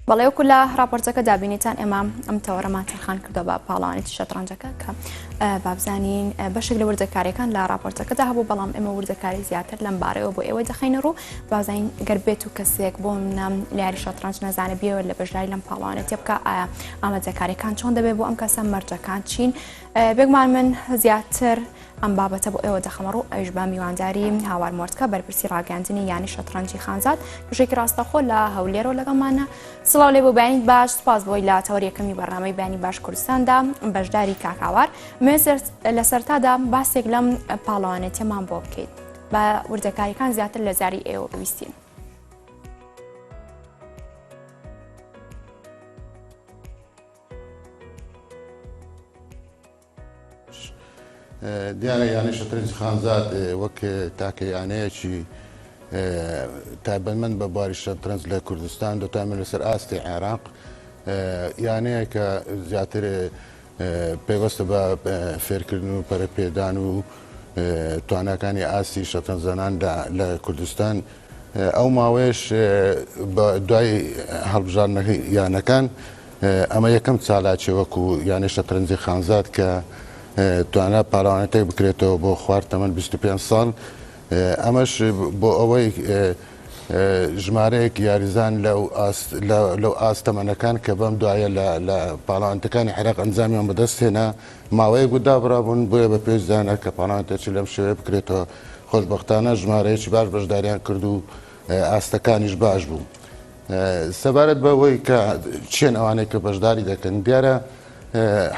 بەڵێ وەکو لە راپۆرتەکە دابینیتان ئێمە ئەم تەوەرەمان تەرخان کردو بە پاڵەوانێتی شەترەنجەکە کە بابزانین بەشێک لە وردەکاریەکان لە راپۆرتەکەدا هەبوو بەڵام ئێمە وردەکاری زیاتر لەم بارەوە بۆ ئێوە دەخینە ڕوو بازین گەر بێت و کەسێک بۆ لە یاری شەترەنج نەزانە بیەوە لە بەشداری لەم پاڵەوانێتی بکە ئایا ئامادەکاریەکان چۆن دەبێت بۆ ئەم کەسە مەرجەکان چین بێگومان من زیاتر ئەم بابەتە بۆ ئێوە دەخەمە ڕوو ئەویش بە میوانداری هاوار مۆردکە بەرپرسی ڕاگەاندنی یانی شەترەنجی خانزاد پشێکی ڕاستەخۆ لە هەولێرەوە لەگەڵمانە سڵاو لێ بۆ بەیانیت باش سپاس بۆی لە تەوەری یەکەمی بەرنامەی بەیانی باش کوردستاندا بەشداری کاکاوار لە سەرتادا باسێک لەم پاڵەوانێتیەمان بۆ بکەیت بە وردەکاریەکان زیاتر لە زاری ئێوە بویستین. دیارە یانی شەترەنجی خانزاد وەک تاکەیانەیەکی تایبەتمەند بە بواری شەترەنج لە کوردستان دۆتامە لەسەر ئاستی عێراق یانەیە کە زیاتر پێوەستە بە فێرکردن و پەرەپێدان و تواناکانی ئاستی شەترەنج زەناندا لە کوردستان ئەو ماوەیەش بە دوای هەڵبژاردنەکەی یانەکان ئەمە یەکەم چالاکی وەکو یانی شەترەنجی خانزاد کە توانە پاڵەوانێتێک بکرێتەوە بۆ خوارد تەمەن 25 ساڵ ئەمەش بۆ ئەوەی ژمارەیەک یاریزان لەو ئاستەمەنەکان کە بەم دوایە لە پاڵەوانێتەکانی عێراق ئەنجامیان بەدەستهێنا ماوەیەک و دابڕابوون بۆیە بە پێویستدانە کە پاڵەوانێتێکی لەم شێوەیە بکرێتەوە خۆشبەختانە ژمارەیەکی باش بەشداریان کرد و ئاستەکانیش باش بوو. سەبارەت بەوەی کە چێن ئەوانەی کە بەشداری دەکەن دیارە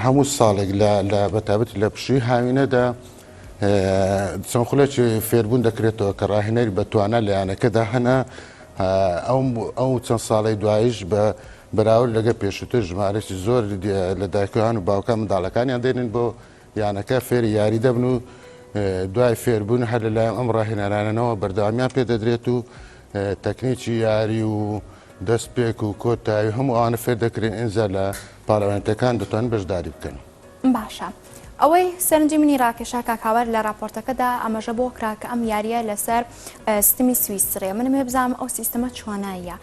هەموو ساڵێک لە بەتابەتی لە پشووی هاوینەدا چەند خولێکی فێربوون دەکرێتەوە کە ڕاهێنەری بەتوانە لە یانەکەدا هەنا ئەو چەند ساڵی دوایش بە بەراورد لەگە پێشووتر ژمارەی زۆر لە دایکەوان و باوکان منداڵەکانیان دێنن بۆ یانەکە فێری یاری دەبن و دوای فێربوون هەر لەلایەن ئەم ڕاهێنەرانەوە بەردەوامیان پێدەدرێت و تەکنیکی یاری و دەستپێک و کۆتایی هەموو ئەوانە فێر دەکرێن ئینجا لە پاڵەوانێتەکان دەتوانن بەشداری بکەن. باشە ئەوەی سەرنجی منی ڕاکێشا کاکاوەر لە راپۆرتەکەدا ئەمەژە بۆ کراکە ئەم یاریە لەسەر سیستمی سویسرێ منم هێ بزانم ئەو سیستەمە چۆناییە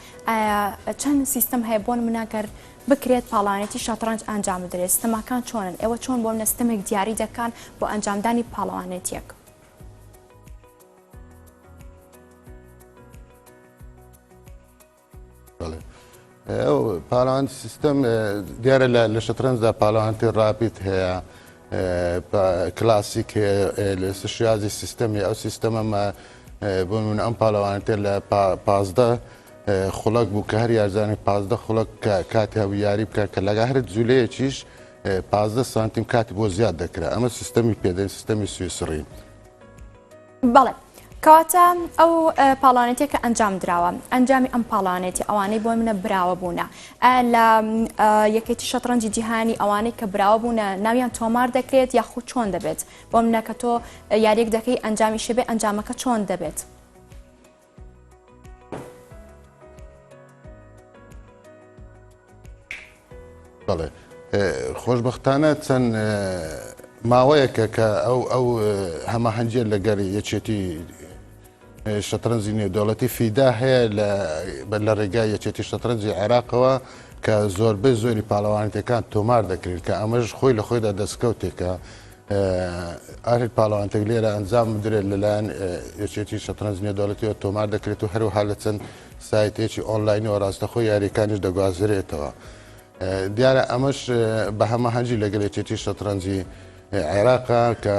چەند سیستەم هەیە بۆن مناگەر بکرێت پاڵەوانێتی شەترەنج ئەنجام بدرێت سیستەمەکان چۆنن ئێوە چۆن بۆ سیستەمێک دیاری دەکەن بۆ ئەنجامدانی پاڵەوانێتیەک. ئەو پاڵەوانێتی سیستەم دیارە لە شەترەنجدا پاڵەوانێتی ڕاپید هەیە کلاسیک لە شیازی سیستەمی ئەو سیستەمەمە بۆ نمونە ئەم پاڵەوانێتێ لە 15 خوڵک بوو کە هەر یارزانی 15 خوڵک کاتی هەبوو یاری بکە کە لەگە هەر جولەیەکیش 15 سانتیم کاتی بۆ زیاد دەکرا ئەمە سیستەمی پێدەین سیستەمی سویسری. بەڵێ کەواتە ئەو پاڵانێتێک کە ئەنجام دراوە ئەنجامی ئەم پاڵانێتی ئەوانەی بۆ منە براوە بوونە لە یەکێتی شەترەنجی جیهانی ئەوانەی کە براوە بوونە ناویان تۆمار دەکرێت یاخود چۆن دەبێت بۆ منە کە تۆ یاریەک دەکەی ئەنجامی شێبێ ئەنجامەکە چۆن دەبێت. بەڵێ خۆشبەختانە چەند ماوەیەکە کە ئەو هەماهەنگیە لەگەر یەکێتی شەترەنجی نێودەوڵەتی فیدا هەیە لە ڕێگای یەکێتی شەترەنجی عێراقەوە کە زۆربەی زۆری پاڵەوانێتەکان تۆمار دەکرێت کە ئەمەش خۆی لە خۆیدا دەستکەوتێکە ئاهێت پاڵەوانێتێک لێرە ئەنجام بدرێت لەلایەن یەکێتی شەترەنج نێودەوڵەتیەوە تۆمار دەکرێت و هەروەها لە چەند سایتێکی ئۆنلاینەوە ڕاستەخۆی یاریەکانیش دەگوازرێتەوە. دیارە ئەمەش بە هەماهەنگی لەگەڵ یەکێتی شەترەنجی عێراقا کە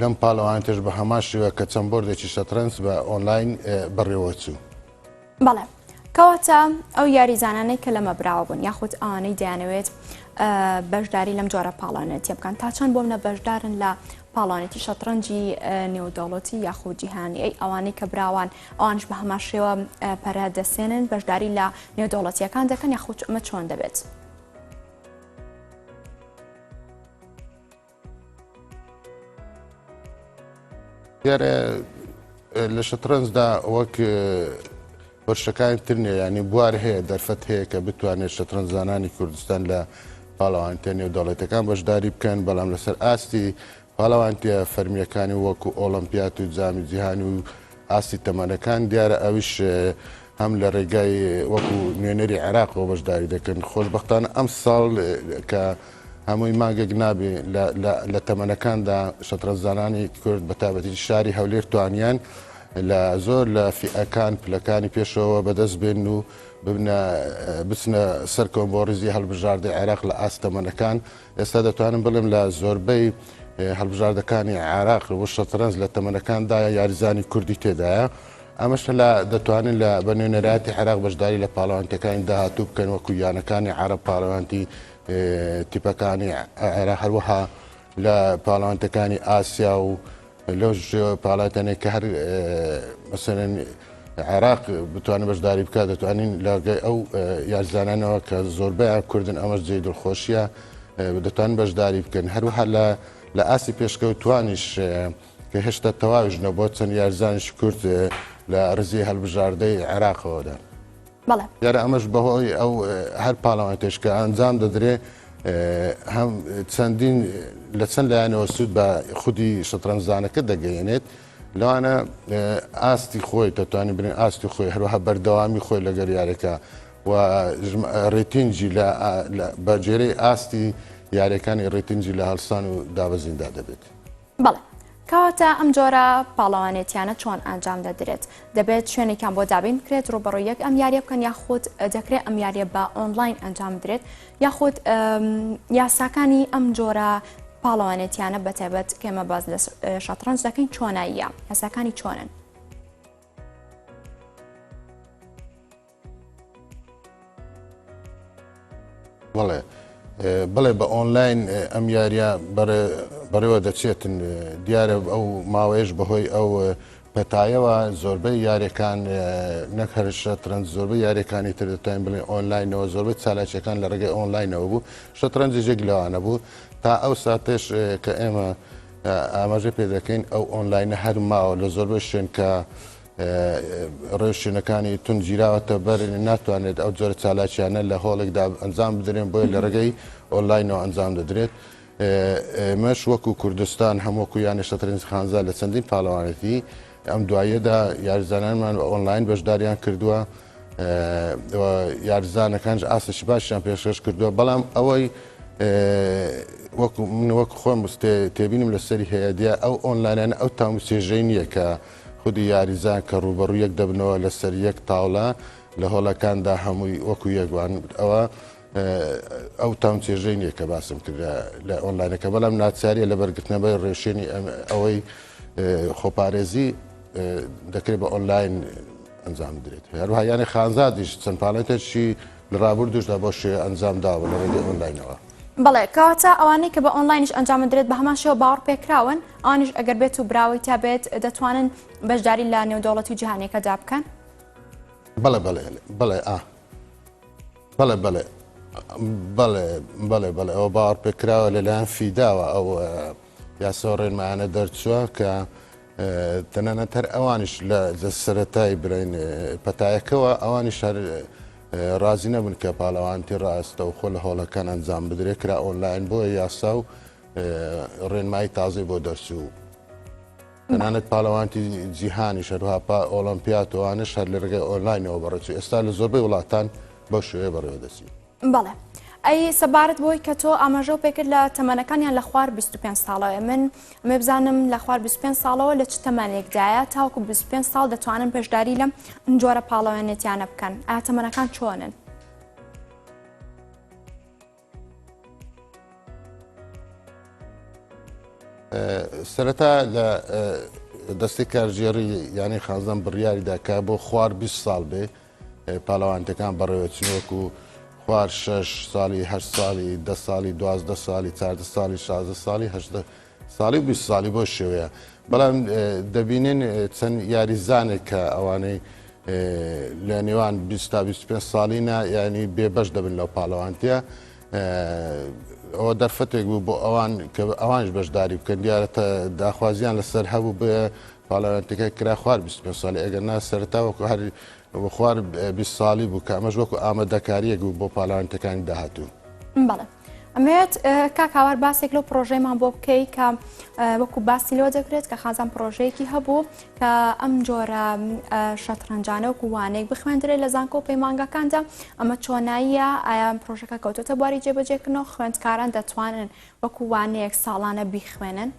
لەم پاڵەوانێتش بە هەمان شێوە کە چەند بۆردێکی شەترەنج بە ئۆنلاین بەڕێوە چوو. بەڵێ کەواتە ئەو یاریزانانەی کە لەمە براوە بوون یاخود ئەوانەی دەیانەوێت بەشداری لەم جۆرە پاڵانێتی بکەن تا چەند بۆ منە بەشدارن لە پاڵانێتی شەترەنجی نێودەوڵەتی یاخود جیهانی ئەی ئەوانەی کە براوان ئەوانش بە هەمان شێوە پەرە دەسێنن بەشداری لە نێودەوڵەتیەکان دەکەن یاخود ئەمە چۆن دەبێت. دیارە لە شەترەنجدا وەک وەرشەکانی تر نیە ینی بوار هەیە دەرفەت هەیە کە بتوانێت شەترەنجزانانی کوردستان لە پاڵەوانێتە نێودەوڵەتیەکان بەشداری بکەن بەڵام لەسەر ئاستی پاڵەوانتیە فەرمیەکانی وەکو ئۆلمپیات و جامی جیهانی و ئاستی تەمەنەکان دیارە ئەویش هەم لە ڕێگای وەکو نوێنەری عێراقەوە بەشداری دەکەن. خۆشبەختانە ئەم ساڵ کە هەمووی مانگێک نابێ لە تەمەنەکاندا شەترەنجزانانی کورد بە تایبەتی شاری هەولێر توانیان لە زۆر لە فیئەکان پلەکانی پێشەوە بەدەست بێن و بچنە سەر کۆمبۆڕیزی هەڵبژاردەی عێراق لە ئاستەمەنەکان. ئێستا دەتوانم بڵێم لە زۆربەی هەڵبژاردەکانی عێراق بۆ شەترەنج لە تەمەنەکاندا یاریزانی کوردی تێدایە. ئەمەش دەتوانن لە بەنوێنەراتی عێراق بەشداری لە پاڵەوانتەکانی داهاتوو بکەن وەکو یانەکانی عەرەب پاڵەوانتی تیپەکانی عێراق هەروەها لە پاڵەوانتەکانی ئاسیا و لەو پاڵاتانێک کە هەر مەسەرەن عێراق بتوانێت بەشداری بکات دەتوانین لاگەی ئەو یاریزانانەوە کە زۆربەیان کوردن ئەمەش جێی دڵخۆشیە دەتوانین بەشداری بکەن. هەروەها لە ئاسی پێشکەوتوانیش کە هێشتا تەواویش نەبووە چەند یاریزانیش کورد لە ڕزی هەڵبژاردەی عێراقەوەدا. بەڵێ یارە ئەمەش بەهۆی ئەو هەر پاڵەوانتێش کە ئەنجام دەدرێ هەم چەندین لە چەند لایەنەوە سوود بە خودی شەترەنجزانەکە دەگەیەنێت لەوانە ئاستی خۆی دەتوانین برین ئاستی خۆی هەروەها بەردەوامی خۆی لەگەر یاریەکە و ڕێتینجی بەجێرەی ئاستی یاریەکانی ڕێتینجی لە هەڵسان و دابەزیندا دەبێت. بەڵێ کەواتە ئەم جۆرە پاڵەوانێتیانە چۆن ئەنجام دەدرێت؟ دەبێت شوێنێکیان بۆ دابین بکرێت ڕوبەڕوویەک ئەم یاریە بکەن یاخود دەکرێت ئەم یاریە بە ئۆنلاین ئەنجام بدرێت یاخود یاساکانی ئەم جۆرە پاڵەوانێتیانە بەتایبەت کێمە باز لە شەترەنج دەکەین چۆناییە یاساکانی چۆنن؟ بڵێ بە ئۆنلاین ئەم یاریە بەڕێوە دەچێتن دیارە ئەو ماوەیەش بەهۆی ئەو پەتایەوە زۆربەی یاریەکان نەک هەر شەترەنج زۆربەی یاریەکانی تر دەتوانین بڵێن ئۆنلاینەوە زۆربەی چالاکیەکان لە ڕێگەی ئۆنلاینەوە بوو شەترەنجێک لەوانە بوو تا ئەو ساتێش کە ئێمە ئاماژە پێ دەکەین ئەو ئۆنلاینە هەر ماوە لە زۆربەی شوێن کە ڕێوشێنەکانی تونجیراوەتە بەرن ناتوانێت ئەو جۆرە چالاکیانە لە هۆڵێکدا ئەنجام بدرێن بۆیە لە ڕێگەی ئۆنلاینەوە ئەنجام دەدرێت. مەش وەکو کوردستان هەمووەکو یانی شەترەنج خانزا لە چەندین پاڵەوانێتی ئەم دوایەدا یاریزانانمان ئۆنلاین بەشداریان کردووە یاریزانەکانش ئاسشی باشیان پێشکەش کردووە بەڵام ئەوەی وەکو خۆم تێبینم لەسەری هەیە دیە ئەو ئۆنلاینانە ئەو تاموسێژەی نییە کە خودی یاریزان کە ڕوبەڕوویەک دەبنەوە لەسەر یەک تاوڵە لە هۆڵەکاندا هەمووی وەکو یەکوان ئەوە ئەو تام چێژەی نییە کە باسم کرد لە ئۆنلاینەکە بەڵام ناچاریە لە بەرگرتنەبەر ڕێشێنی ئەوەی خۆپارێزی دەکرێت بە ئۆنلاین ئەنجام بدرێت. هەروها یانی خانزادیش چەند پاڵێتێکی لە ڕابردوشدا بۆ شێ ئەنجام داوە لە ڕێگەی ئۆنلاینەوە. بەڵێ کەواتە ئەوانەی کە بە ئۆنلاینش ئەنجام درێت بە هەمان شێوە باوەڕ پێکراون ئەوانیش ئەگەر بێت و براوی تا بێت دەتوانن بەشداری لە نێودەوڵەتی و جیهانیەکەدا بکەن؟ بەڵێ ئەوە باوەڕ پێکراوە لەلایەن فیداوە ئەو یاسا ڕێنمایانە دەرچووە کە تەنانەت هەر ئەوانیش لە سەرەتای برین پەتایەکەوە ئەوانیش هەر ڕازی نەبن کە پاڵەوانتی ڕاستە و خۆ لە هۆڵەکان ئەنجام بدرێت کرا ئۆنلاین بۆ یاسا و ڕێنمایی تازەی بۆ دەرچوو. تەنانەت پاڵەوانتی جیهانی شەروها ئۆلۆمپیاتوانش هەر لە ڕێگەی ئۆنلاینەوە بەڕێچوو ئێستا لە زۆربەی وڵاتان بۆ شوێ بەڕێوە دەچی. بەڵێ ئەی سەبارەت بۆی کە تۆ ئاماژە پێکرد لە تەمەنەکانیان لە خوار 25 ساڵەوە من بزانم لە خوار 25 ساڵەوە لە چ تەمەنێکدایە تاوکو 25 ساڵ دەتوانن پێشداری لەم جۆرە پاڵەوانێتیانە بکەن ئایا تەمەنەکان چۆنن؟ سەرەتا لە دەستی کارژێڕی یانی خانزان بڕیاریدا کە بۆ خوار 20 ساڵ بێ پاڵەوانتەکان بەڕێوەچنۆک و خوار 6 ساڵی 8 ساڵی 10 ساڵی 12 ساڵی 14 ساڵی 16 ساڵی 8 ساڵی و 20 ساڵی بۆ شێوەیە بەڵام دەبینین چەند یاریزانێک کە ئەوانەی لە نێوان 20 تا 25 ساڵینە ینی بێبەش دەبن لەو پاڵەوانتیە ئەوە دەرفەتێک بوو بۆ ئەوان کە ئەوانش بەشداری بکەن دیارەتە داخوازیان لەسەر هەبوو بێ پاڵەوانتەکەی کرا خوار 25 ساڵی ئەگەر نا سەرەتا وەکو هەر خوار 20 ساڵی بوو کە ئەمەش وەکو ئامادەکاریەک بوو بۆ پاڵەوانتەکانی داهاتوو. بەڵێ ئەمەوێت کاکاوار باسێک لەو پرۆژەیمان بۆ بکەی کە وەکو باسی لەوە دەکرێت کە خازان پرۆژەیەکی هەبوو کە ئەم جۆرە شەترەنجانە وەکو وانەیەک بخوێندرێت لە زانکۆ و پەیمانگەکاندا ئەمە چۆناییە ئایا پرۆژەکە کەوتۆتە بواری جێبەجێکردنەوە خوێندکاران دەتوانن وەکو وانەیەک ساڵانە بیخوێنن؟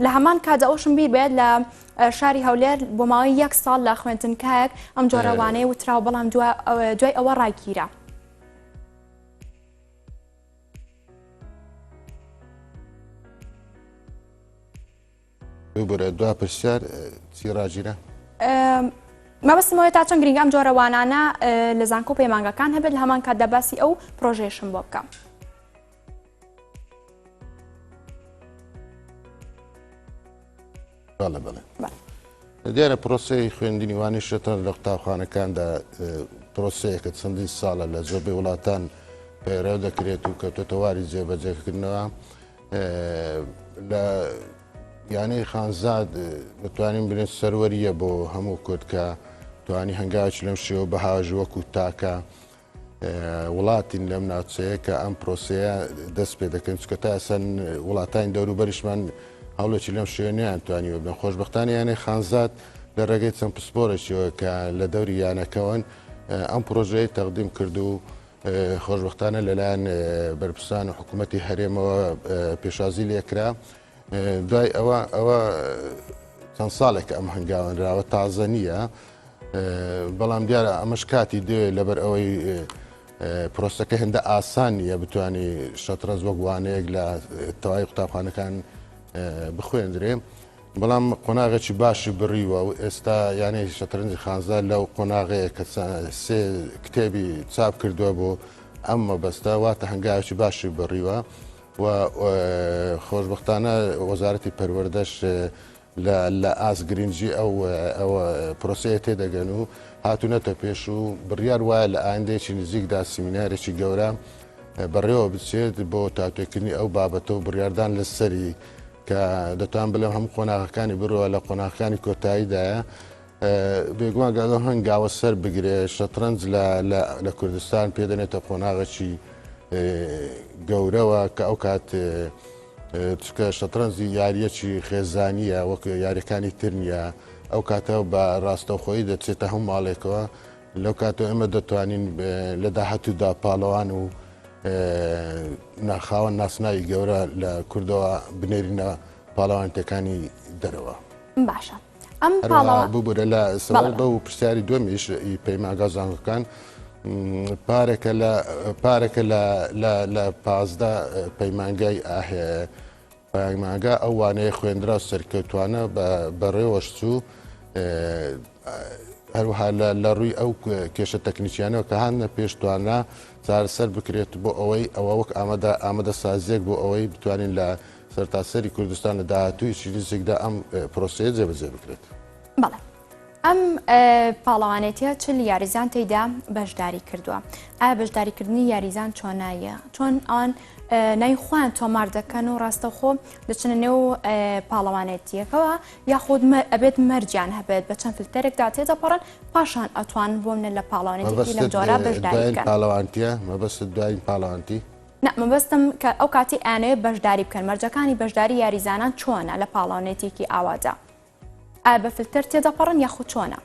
لە هەمان کاتدا ئەوشم بیر بێت لە شاری هەولێر بۆ ماوەی 1 ساڵ لە خوێندنکایەک ئەم جۆرەوانەیە وتراوە بەڵام دوای ئەوە ڕاگیرە. ببورە دوا پرسیار چی ڕاگیرە؟ مەبەستمەوەی تا چەند گرنگە ئەم جۆرەوانانە لە زانکۆ پەیمانگەکان هەبێت لە هەمان کاتدا باسی ئەو پرۆژەیەشم بۆ بکەم. دیارە پرۆسەی خوێندنی وانی شەترەنج لە قوتابخانەکاندا پرۆسەیەکە چەندین ساڵە لە زۆربەی وڵاتان پەیڕێو دەکرێت و کەوتۆتە واری جێبەجێکردنەوە لە یانەی خانزاد بتوانین بنێت سەروەریە بۆ هەموو کورد کە توانی هەنگاوی لەم شێوە بەهاژ وەکو تاکە وڵاتین لەم ناوچەیە کە ئەم پرۆسەیە دەست پێ دەکەن چکە تا ئەسەن وڵاتانی دەوروبەریشمان هەوڵێکی لەم شوێنیان توانیوە بن خۆشبەختانە یانەی خانزاد لە ڕێگەی چەند پسپۆرێکیەوە کە لە دەوری یانەکەون ئەم پرۆژەی تەقدیم کرد و خۆشبەختانە لەلایەن بەرپرسان و حکوومەتی هەرێمەوە پێشازی لێکرا دوای ئەوە چەند ساڵێک ئەم هەنگاوەنراوە تازە نییە بەڵام دیارە ئەمەش کاتی دێ لەبەر ئەوەی پرۆسەکە هێندە ئاسان نیە بتوانی شەترەنج وەک وانەیەک لە تەواوی قوتابخانەکان بخوێندرێ بەڵام قۆناغێکی باشی بڕیوە و ئێستا یانەی شەترەنجی خانزاد لەو قۆناغەیە کە 3 کتێبی چاپ کردووە بۆ ئەم مەبەستە واتە هەنگاوێکی باشی بڕیوە و خۆشبەختانە وەزارەتی پەروەردەش لە ئاسگرنگی ئەو پرۆسەیە تێدەگەن و هاتوونەتە پێش و بڕیار وایە لە ئایندەیەکی نزیکدا سیمینارێکی گەورە بەڕێوە بچێت بۆ تاتوێکردنی ئەو بابەتە و بڕیاردان لەسەری کە دەتوان بڵێم هەموو قۆناغەکانی بڕوە لە قۆناغەکانی کۆتاییدایە بێگومان گەڵە هەنگاوە سەر بگرێ شەترەنج لە کوردستان پێدەنێتە قۆناغێکی گەورەوە کە ئەو کات چکە شەترەنجی یاریەکی خێزانیە وەک یاریەکانی تر نیە ئەو کاتە بە ڕاستەوخۆیی دەچێتە هەموو ماڵێکەوە لەو کاتەوە ئێمە دەتوانین لە داهاتوودا پاڵەوان و ناخاوەن ناسناوی گەورە لە کوردەوە بنێرینە پاڵەوانتەکانی دەرەوە. باشە ئەم پاڵەوە ببوورە لە سەوەڵ بە و پرسیاری دومیش پەیمانگە زانکۆکان پارێکە لە 15 پەیمانگای پەیمانگا ئەو وانەیە خوێندرا و سەرکەوتوانە بەڕێوەش چوو هەروەها لە ڕووی ئەو کێشە تەکنیکیانەوە کە هاانە پێشتوانە چارەسەر بکرێت بۆ ئەوەی ئەوە وەک ئامادە سازیەک بۆ ئەوەی بتوانین لە سەرتاسەری کوردستان لە داهاتووی نزیکدا ئەم پرۆسەیە جێبەجێ بکرێت. بەڵێ ئەم پاڵەوانێتیە چ یاریزان تێیدا بەشداری کردووە ئایا بەشداریکردنی یاریزان چۆناییە چۆن ئەوان نایخواان تۆمار دەکەن و ڕاستەخۆ دەچنە نێو پاڵەوانێتیەکەوە یاخود ئەبێت مەرجیان هەبێت بە چەند فلتەرێکدا تێدەپەڕن پاشان ئەتوان بۆمنە لە پاڵەوانێتی لەم جۆرە بەشداریکەن پاڵەوانتیە مەبەست دوای پاڵەوانتی مەبەستم کە ئەو کاتی ئەوێ بەشداری بکەن مەرجەکانی بەشداری یاریزانان چۆنە لە پاڵەوانێتێکی ئاوادا ئایا بە فلتەر تێدەپەڕن یاخود چۆنە؟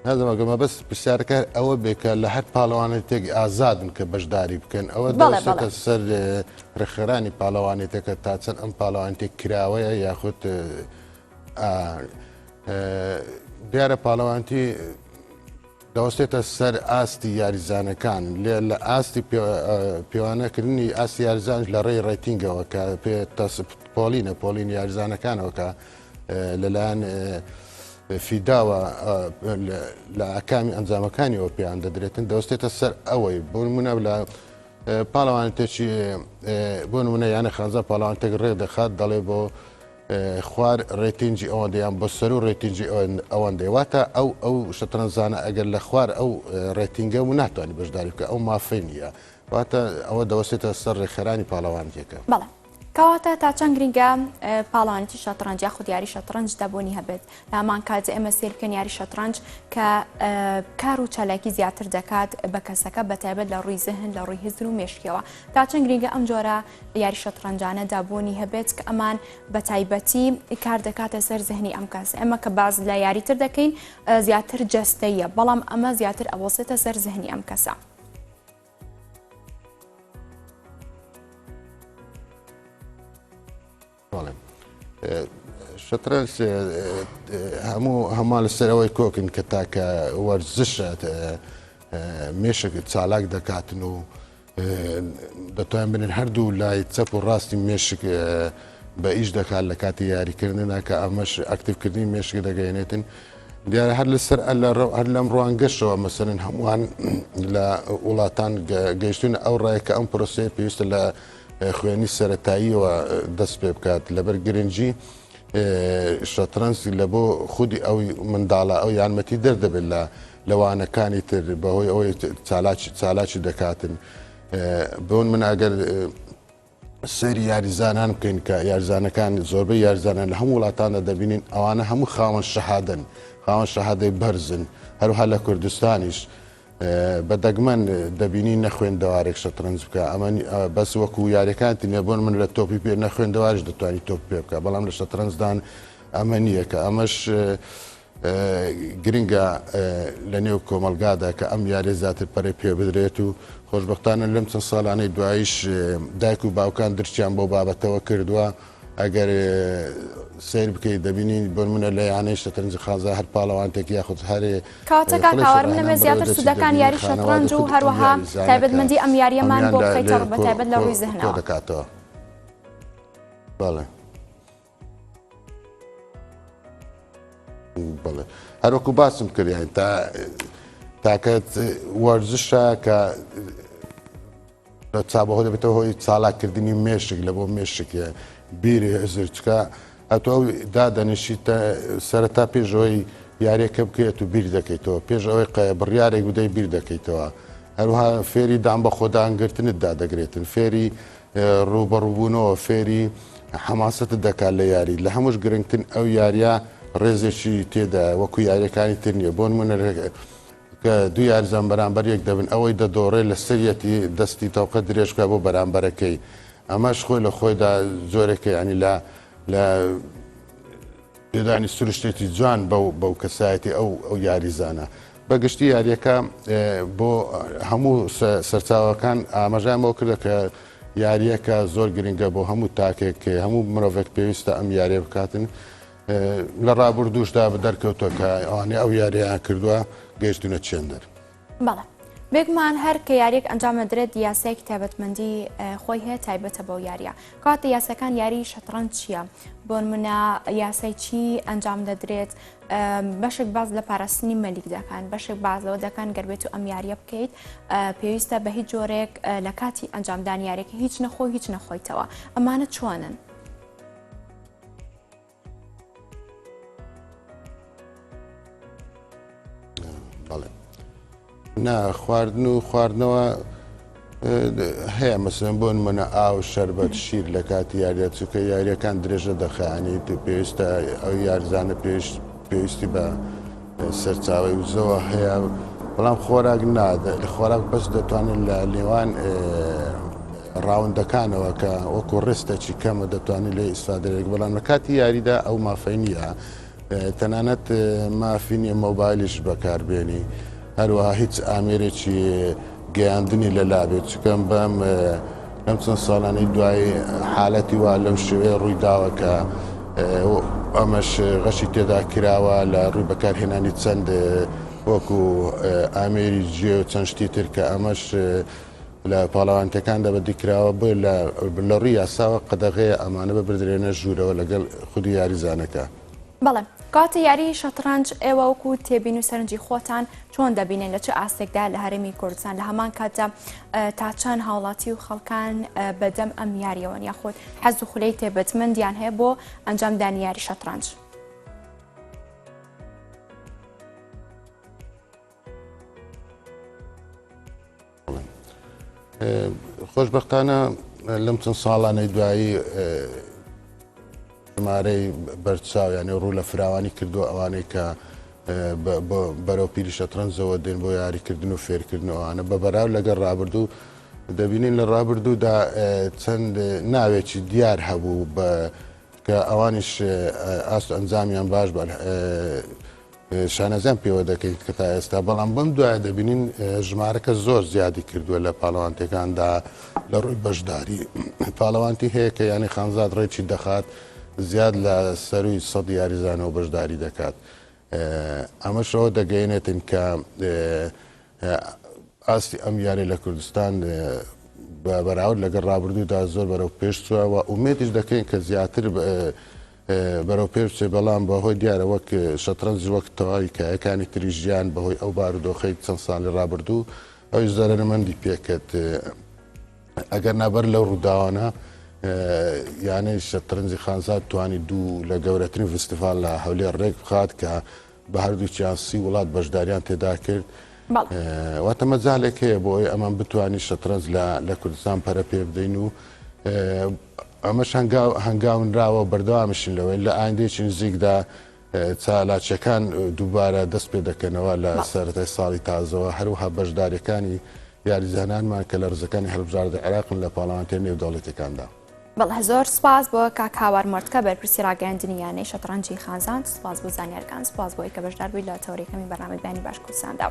نازمەگەمە بەس پرسیارەکە ئەوە بێکە لە هەر پاڵەوانێتێک ئازادن کە بەشداری بکەن ئەوە دەوەستە سەر ڕێخێرانی پاڵەوانێتەکە تا چەند ئەم پاڵەوانێتێک کراوەیە یاخود دیارە پاڵەوانتی دەوەستێتە سەر ئاستی یاریزانەکان لە ئاستی پێوانەکردنی ئاستی یاریزانش لە ڕێی ڕێتینگەوە کە پۆلین یاریزانەکانەوە کە لەلایەن فیداوە لە ئەکامی ئەنجامەکانیەوە پێیان دەدرێتن دەوەستێتە سەر ئەوەی بۆ نمونە لە پاڵەوانێتێکی بۆ نمونە یانە خانزە پاڵەوانتێک ڕێ دەخات دەڵێ بۆ خوار ڕێتینجی ئەوەندەیان بۆ سەر و ڕێتینجی ئەوەندەی واتە ئەو شەترەنجانە ئەگەر لە خوار ئەو ڕێتینگە و ناتوانانی بەشداری بکە ئەو مافی نییە واتە ئەوە دەوەستێتە سەر ڕێخەرانی پاڵەوانتێکە. بەڵێ کەواتە تا چەند گرنگە پاڵانێتی شەترەنج یاخود یاری شەترەنج دەبوونی هەبێت لە هەمان کات ئێمە سیر بکەن یاری شەترەنج کە کار و چالاکی زیاتر دەکات بە کەسەکە بەتایبەت لە ڕووی زەهن لە ڕووی هزر و مێشکیەوە تا چەند گرنگە ئەم جۆرە یاری شەترەنجانە دابوونی هەبێت کە ئەمان بە تایبەتی کار دەکاتە سەر زەهنی ئەم کەس ئێمە کە باز لە یاریتر دەکەین زیاتر جەستەیە بەڵام ئەمە زیاتر ئەوەسێتە سەر زەهنی ئەم کەسە. شەترەنج هەموو لەسەرەوەی کۆکن کە تاکە وەرزشە مێشک چالاک دەکاتن و دەتوان بنن هەردوو لای چەپ و ڕاستی مێشک بە ئیش دەکات لە کاتی یاریکردنە کە ئەمەش ئەکتیڤکردنی مێشک دەگەێنێتن دیارە هەر لەسەر هەر لەم ڕوانگەشەوە مەسەرن هەمووان لە وڵاتان گەیشتون ئەو ڕایە کە ئەم پرۆسەیە پێویستە لە خوێنی سەرەتاییەوە دەست پێ بکات لەبەر گرنگجی شەترەنج لە بۆ خودی ئەوی منداڵە ئەو یارمەتی دەردەبێت لە لەوانەکانی تر بەهۆی ئەوەی چالاکی دەکاتن بۆن من ئەگەر سەیری یاریزانان بکەین کە یاریزانەکان زۆربەی یاریزانان لە هەموو وڵاتاندا دەبینین ئەوانە هەموو خاوەن شەهادەن خاوەن شەهادەی بەرزن هەروها لە کوردستانیش بە دەگمەن دەبینی نەخوێندەوارێک شەترەنج بکە ئەمە بەس وەکو یاریەکانتی نیە بۆن من لە تۆپی پێ نەخوێندەوارش دەتوانانی تۆپ پێ بکە بەڵام لە شەترەنجدان ئەمە نییە کە ئەمەش گرنگە لە نێو کۆمەلگادا کە ئەم یاری زیاتر پەرەی پێ بدرێت و خۆشبەختانە لەم چەند ساڵانەی دواییش دایک و باوکان درچیان بۆ بابەتەوە کردووە ئەگەر سیر بکەیت دەبینین بۆن منە لە یانەی شەترەنج خازا هەر پاڵەوانتێک یاخود هەرێ کاتەکە کاوار منەمە زیاتر سودەکان یاری شەترەنج و هەروەها تایبەتمەندی ئەم یاریەمان بۆ بخەیتە بەتایبەت لە ڕووی زەهنەوە دەکاتەوە. بەڵێ بەڵێ هەروەکو باسم کردیان تاکەت وەرزشە کە چابەهۆ دەبێتەوە هۆی چالاکردنی مێشک لە بۆ مێشکە بیری هزر چکە ئەتۆ دادەنیشیتە سەرەتا پێشەوەی یاریەکە بکەیت و بیر دەکەیتەوە پێش ئەوەی بڕیارێک بدەی بیر دەکەیتەوە هەروها فێری دام بە خۆدانگرتنت دادەگرێتن فێری ڕوبەڕووبوونەوە فێری حەماسەتت دەکات لە یاری لە هەمووش گرنگترین ئەو یاریە ڕێزێکی تێدا وەکو یاریەکانی تر نییە بۆن منە کە دوو یاریزان بەرامبەر یەک دەبن ئەوەی دەدۆڕێ لە سەرەتی دەستی تاوقە درێژکە بۆ بەرامبەرەکەی ئەمەش خۆی لە خۆیدا زۆرێکە ینی لە پێدانی سروشتێتی جوان بەو کەسایەتی ئەو یاریزانە بەگشتی یاریەکە بۆ هەموو سەرچاوەکان ئاماژیانەوە کردە کە یاریەکە زۆر گرنگە بۆ هەموو تاکێک هەموو مرۆڤێک پێویستە ئەم یاریە بکاتن لە ڕابردوشدا بە دەرکەوتە کە ئەوانەی ئەو یارییان کردووە گەیشتونە چێندەر. بەڵێ بێگومان هەر کە یاریەک ئەنجام دەدرێت یاسایەکی تایبەتمەندی خۆی هەیە تایبەتە بەو یاریە کاتە یاسەکان یاری شەترەنج چییە بۆ نمونە یاسای چی ئەنجام دەدرێت بەشێک باز لە پاراستنی مەلیک دەکەن بەشێک بازەوە دەکەن گەربێت و ئەم یاریە بکەیت پێویستە بە هیچ جۆرێک لە کاتی ئەنجامدان یاریەکە هیچ نەخۆی هیچ نەخۆیتەوە ئەمانە چۆنن؟ نا خواردن و خواردنەوە هەیە مەسەن بۆن منە ئاو شەربەت شیر لە کاتی یاریە چووکە یاریەکان درێژە دەخایانی پێویستە ئەو یاریزانە پێویستی بە سەرچاوی وزەوە هەیە بەڵام خۆراک نادە خۆراک بەس دەتوانن لە لێوان ڕاوندەکانەوە کە وەکو ڕستەکی کەمە دەتوانێت لێ ئیسفادەرێک بەڵام لە کاتی یاریدا ئەو مافەی نییە تەنانەت مافی نییە مۆبایلیش بەکاربێنی هەروەها هیچ ئامێرێکی گەیاندنی لە لابێت چکەم بەم لەم چەند ساڵانەی دوای حالەتی وا لەم شوێ ڕوویداوە کە ئەمەش غەشی تێدا کراوە لە ڕووی بەکارهێنانی چەند وەکو ئامێری جێ و چەند شتی تر کە ئەمەش لە پاڵەوانتەکاندا بەدیکراوە بۆ لە ڕووی یاساوە قەدەغەیە ئەمانە ببردرێنە ژوورەوە لەگەڵ خودی یاریزانەکە. بەڵێ کاتە یاری شەترەنج ئێوە وەکو تێبین و سەرنجی خۆتان چۆن دەبینێن لە چه ئاستێکدا لە هەرێمی کوردستان لە هەمان کاتە تا چەند هاوڵاتی و خەڵکان بەدەم ئەم یاریەوەن یاخۆت حەز و خولەی تێبەتمەندیان هەیە بۆ ئەنجامدانی یاری شەترەنج؟ خۆشبەختانە لەم چەند ساڵانەی دوایی ژمارەی بەرچاو یعنی ڕوو لە فراوانی کردو ئەوانەی کە بەرەو پیری شەترەنجەوە دێن بۆ یاریکردن و فێرکردنەوەوانە بە بەراو لەگەڵ ڕابردوو دەبینین لە ڕابردوودا چەند ناوێکی دیار هەبوو کە ئەوانیش ئاست و ئەنجامیان باش شانەزیان پێوە دەکەیت کە تا ئێستا بەڵام بەم دوایە دەبینین ژمارەکە زۆر زیادی کردووە لە پاڵەوانتەکاندا لە ڕووی بەشداری پاڵەوانتی هەیە کە ینی خانزاد ڕێکی دەخات زیاد لە سەروی سەد یاریزانەوە بەشداری دەکات ئەمەشەوە دەگەێنێتن کە ئاستی ئەم یاری لە کوردستان بەراورد لەگەڵ ڕابردوودا زۆر بەرەو پێش چووەوە ومێتیش دەکەین کە زیاتر بەرەو پێش چێ بەڵام بەهۆی دیارە وەک شەترەنج وەک تەواوی کایەکانی تری ژیان بەهۆی ئەو بارودۆخەی چەند ساڵی ڕابردوو ئەوی زەرمەندی پێکرد ئەگەر نابەر لەو ڕووداوانە یانەی شەترەنجی خانزاد توانی دوو لە گەورەترین فستیڤال لە هەولێر ڕێک بخات کە بە هەردووچیان 30 وڵات بەشداریان تێدا کرد واتە مەجالێک هەیە بۆ ئەوەی ئەمان بتوانانی شەترەنج لە کوردستان پەرە پێ بدەین و ئەمەش هەنگاونراوە بەردەوامشین لەوەی لە ئایندێکی نزیکدا چالاکیەکان دووبارە دەست پێ دەکەنەوە لە سەرەتای ساڵی تازەوە هەروەها بەشداریەکانی یاریزانانمان کە لە ڕزەکانی هەڵبژاردە عێراقن لە پاڵەوانتێ نێودەوڵەتەکاندا. بەڵێ زۆر سپاس بۆ کاکاوار مردکە بەرپرسی ڕاگەیاندنی یانەی شەترەنجی خانزان سپاس بۆ زانیارگان سپاس بۆی کە بەشدار بووی لە تەورەکەمی بەرنامەی بەیانی باش کوردستاندا.